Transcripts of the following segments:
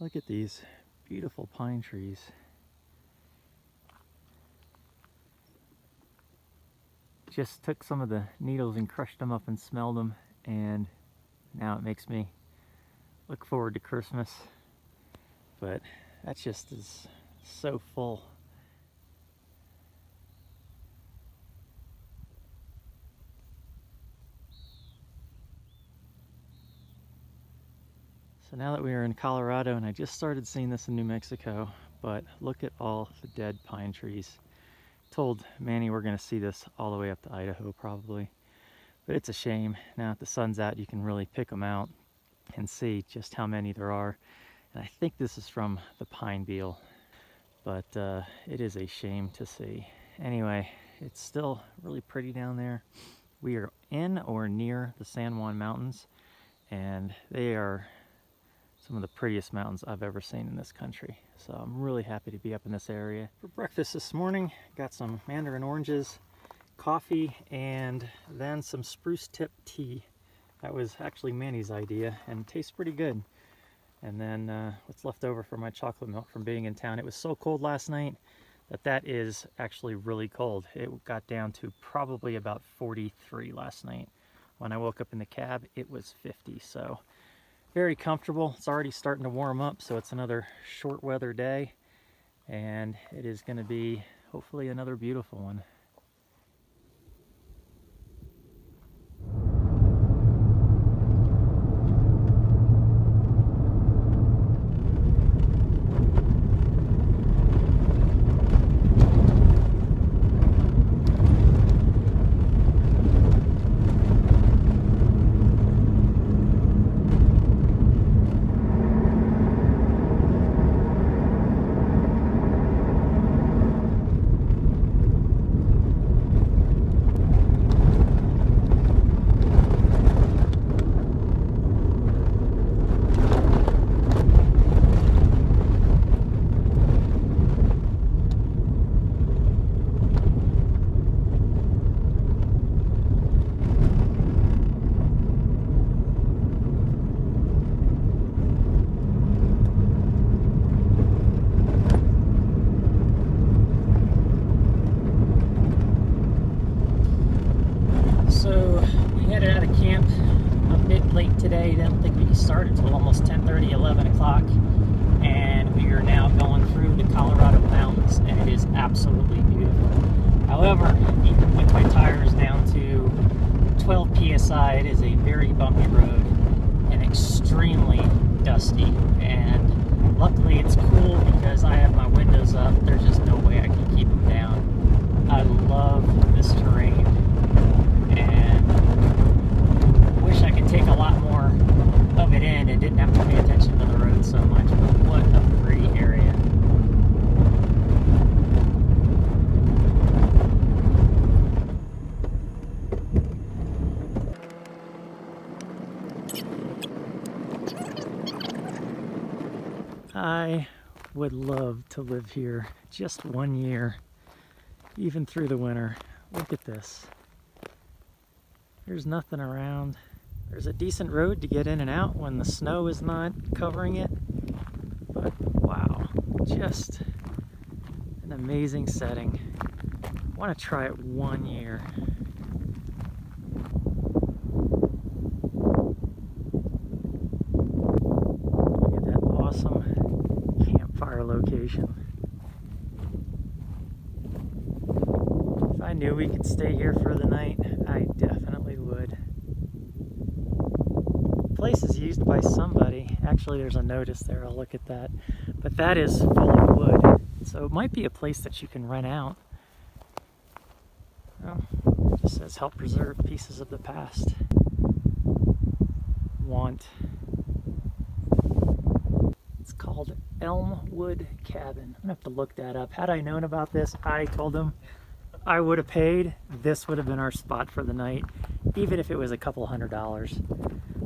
Look at these beautiful pine trees. Just took some of the needles and crushed them up and smelled them, and now it makes me look forward to Christmas. But that just is so full. So now that we are in Colorado, and I just started seeing this in New Mexico, but look at all the dead pine trees. Told Manny we're going to see this all the way up to Idaho probably, but it's a shame. Now that the sun's out, you can really pick them out and see just how many there are. And I think this is from the pine beetle, but it is a shame to see. Anyway, it's still really pretty down there. We are in or near the San Juan Mountains, and they are some of the prettiest mountains I've ever seen in this country. So I'm really happy to be up in this area. For breakfast this morning, got some mandarin oranges, coffee, and then some spruce tip tea. That was actually Manny's idea and tastes pretty good. And then what's left over for my chocolate milk from being in town. It was so cold last night that is actually really cold. It got down to probably about 43 last night. When I woke up in the cab, it was 50, so very comfortable. It's already starting to warm up, so it's another short weather day, and it is going to be hopefully another beautiful one. Today, didn't think we started until almost 10:30, 11 o'clock, and we are now going through the Colorado mountains, and it is absolutely beautiful. However, even with my tires down to 12 psi, it is a very bumpy road and extremely dusty, and luckily it's cool because I have my windows up. There's just no way I can keep them down. I love this terrain, and wish I could take a lot more of it in and didn't have to pay attention to the road so much, but what a pretty area. I would love to live here just 1 year, even through the winter. Look at this. There's nothing around. There's a decent road to get in and out when the snow is not covering it. But wow, just an amazing setting. I want to try it 1 year. Look at that awesome campfire location. If I knew we could stay here for the night, I definitely would. The place is used by somebody. Actually, there's a notice there. I'll look at that. But that is full of wood. So it might be a place that you can rent out. Well, it just says help preserve pieces of the past. It's called Elmwood Cabin. I'm gonna have to look that up. Had I known about this, I told them I would have paid. This would have been our spot for the night, even if it was a couple $100.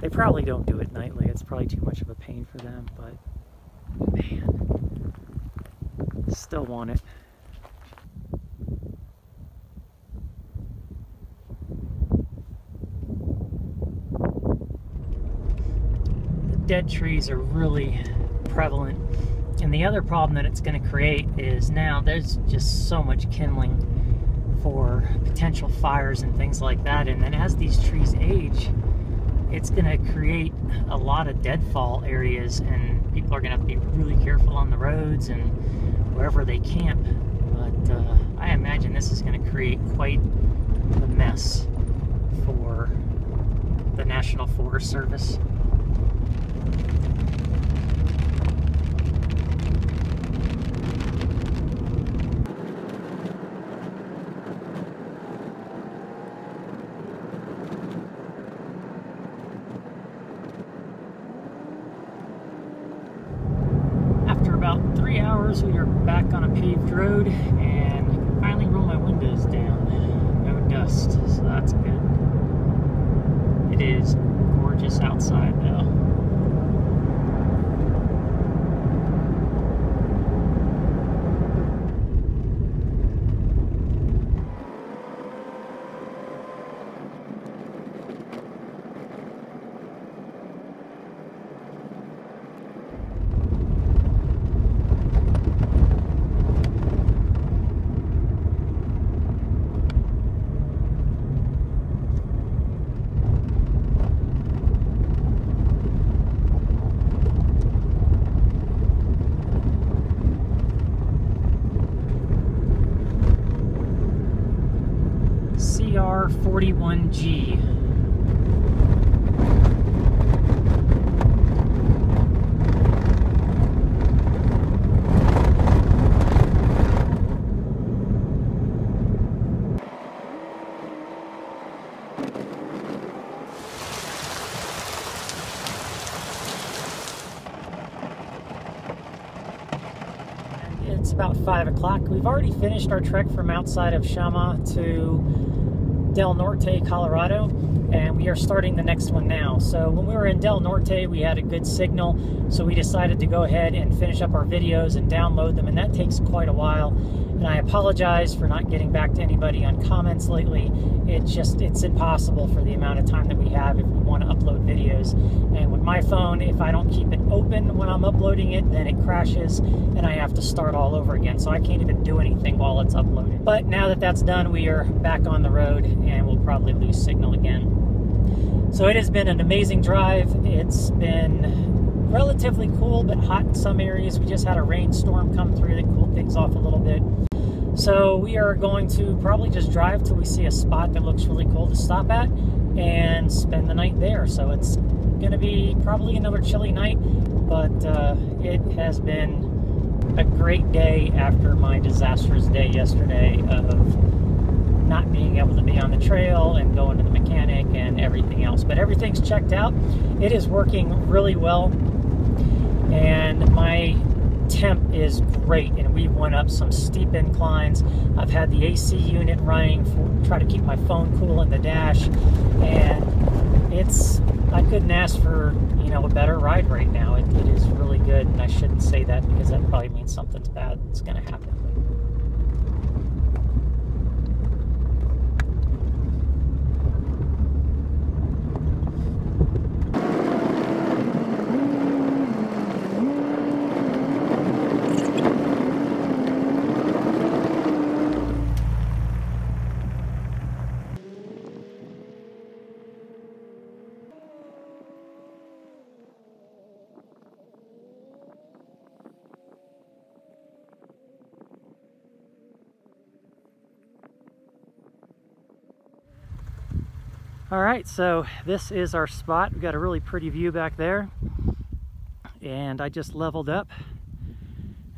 They probably don't do it nightly. It's probably too much of a pain for them, but man, still want it. The dead trees are really prevalent. And the other problem that it's going to create is now there's just so much kindling for potential fires and things like that. And then as these trees age, it's going to create a lot of deadfall areas, and people are going to have to be really careful on the roads and wherever they camp. But I imagine this is going to create quite the mess for the National Forest Service. After about 3 hours, we are back on a paved road, and I can finally roll my windows down. No dust, so that's good. It is gorgeous outside though. CR41G. It's about 5 o'clock. We've already finished our trek from outside of Shama to Del Norte, Colorado, and we are starting the next one now. So when we were in Del Norte, we had a good signal, so we decided to go ahead and finish up our videos and download them, and that takes quite a while. And I apologize for not getting back to anybody on comments lately. It's impossible for the amount of time that we have if we want to upload videos. And with my phone, if I don't keep it open when I'm uploading it, then it crashes and I have to start all over again. So I can't even do anything while it's uploaded. But now that that's done, we are back on the road and we'll probably lose signal again. So it has been an amazing drive. It's been relatively cool but hot in some areas. We just had a rainstorm come through that cooled things off a little bit. So we are going to probably just drive till we see a spot that looks really cool to stop at and spend the night there. So it's going to be probably another chilly night, but it has been a great day after my disastrous day yesterday of not being able to be on the trail and going to the mechanic and everything else. But everything's checked out. It is working really well, and my temp is great, and we went up some steep inclines. I've had the AC unit running to try to keep my phone cool in the dash, and I couldn't ask for, you know, a better ride right now. It is really good, and I shouldn't say that because that probably means something's bad is going to happen. All right, so this is our spot. We've got a really pretty view back there, and I just leveled up,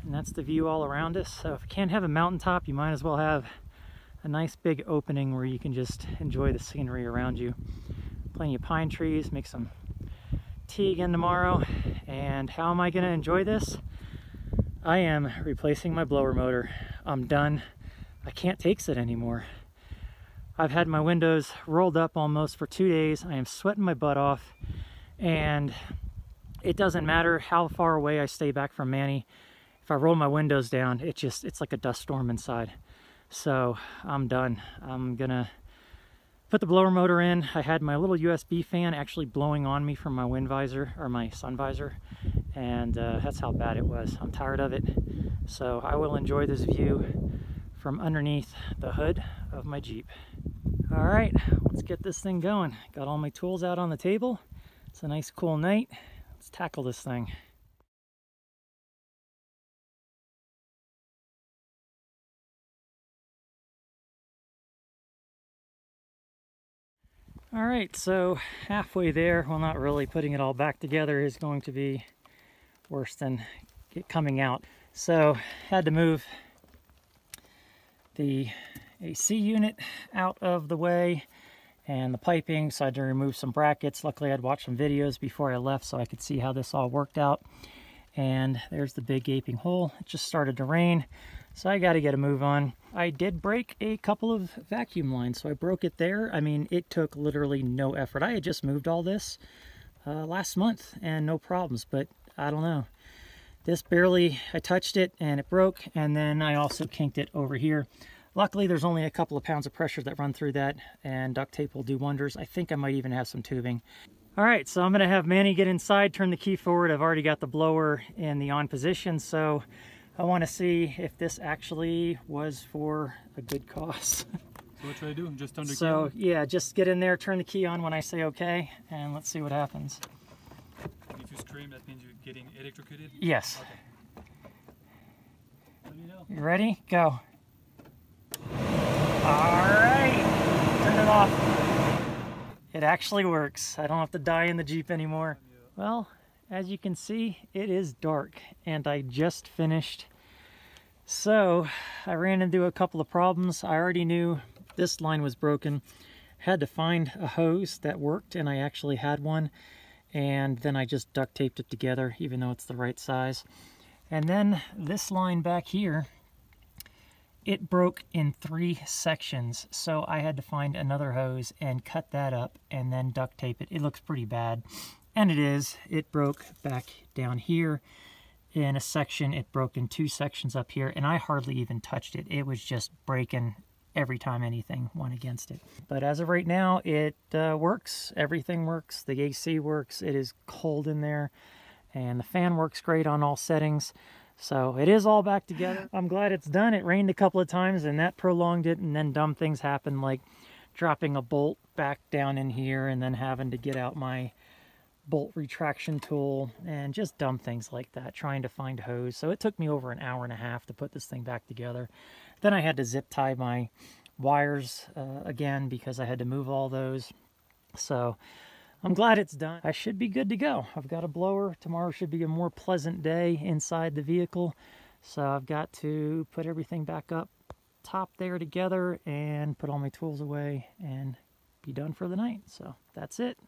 and that's the view all around us. So if you can't have a mountaintop, you might as well have a nice big opening where you can just enjoy the scenery around you. Plenty of pine trees, make some tea again tomorrow. And how am I gonna enjoy this? I am replacing my blower motor. I'm done. I can't take it anymore. I've had my windows rolled up almost for 2 days. I am sweating my butt off, and it doesn't matter how far away I stay back from Manny. If I roll my windows down, it's like a dust storm inside. So I'm done. I'm gonna Put the blower motor in. I had my little USB fan actually blowing on me from my wind visor, or my sun visor, and that's how bad it was. I'm tired of it, so I will enjoy this view from underneath the hood of my Jeep. All right, let's get this thing going. Got all my tools out on the table. It's a nice cool night. Let's tackle this thing. All right, so halfway there, well, not really, putting it all back together is going to be worse than it coming out. So had to move the AC unit out of the way and the piping, so I had to remove some brackets. Luckily I'd watched some videos before I left so I could see how this all worked out. And there's the big gaping hole. It just started to rain, so I got to get a move on. I did break a couple of vacuum lines, so I broke it there. I mean, it took literally no effort. I had just moved all this last month and no problems, but I don't know. This barely, I touched it and it broke, and then I also kinked it over here. Luckily, there's only a couple of pounds of pressure that run through that, and duct tape will do wonders. I think I might even have some tubing. All right, so I'm gonna have Manny get inside, turn the key forward. I've already got the blower in the on position, so I wanna see if this actually was for a good cause. So what should I do? Just turn the key So on? yeah, just get in there, turn the key on when I say okay, and let's see what happens. If you scream, that means you're getting electrocuted? Yes. Okay. Let me know. You ready? Go. All right, turn it off. It actually works. I don't have to die in the Jeep anymore. Well, as you can see, it is dark and I just finished. So I ran into a couple of problems. I already knew this line was broken. Had to find a hose that worked, and I actually had one. And then I just duct taped it together, even though it's the right size. And then this line back here, it broke in 3 sections, so I had to find another hose and cut that up and then duct tape it. It looks pretty bad, and it is. It broke back down here in a section. It broke in 2 sections up here, and I hardly even touched it. It was just breaking every time anything went against it. But as of right now, it works. Everything works. The AC works. It is cold in there, and the fan works great on all settings. So it is all back together. I'm glad it's done. It rained a couple of times and that prolonged it, and then dumb things happened, like dropping a bolt back down in here and then having to get out my bolt retraction tool and just dumb things like that, trying to find hose. So it took me over an hour and a half to put this thing back together. Then I had to zip tie my wires again because I had to move all those. So I'm glad it's done. I should be good to go. I've got a blower. Tomorrow should be a more pleasant day inside the vehicle. So I've got to put everything back up top there together and put all my tools away and be done for the night. So that's it.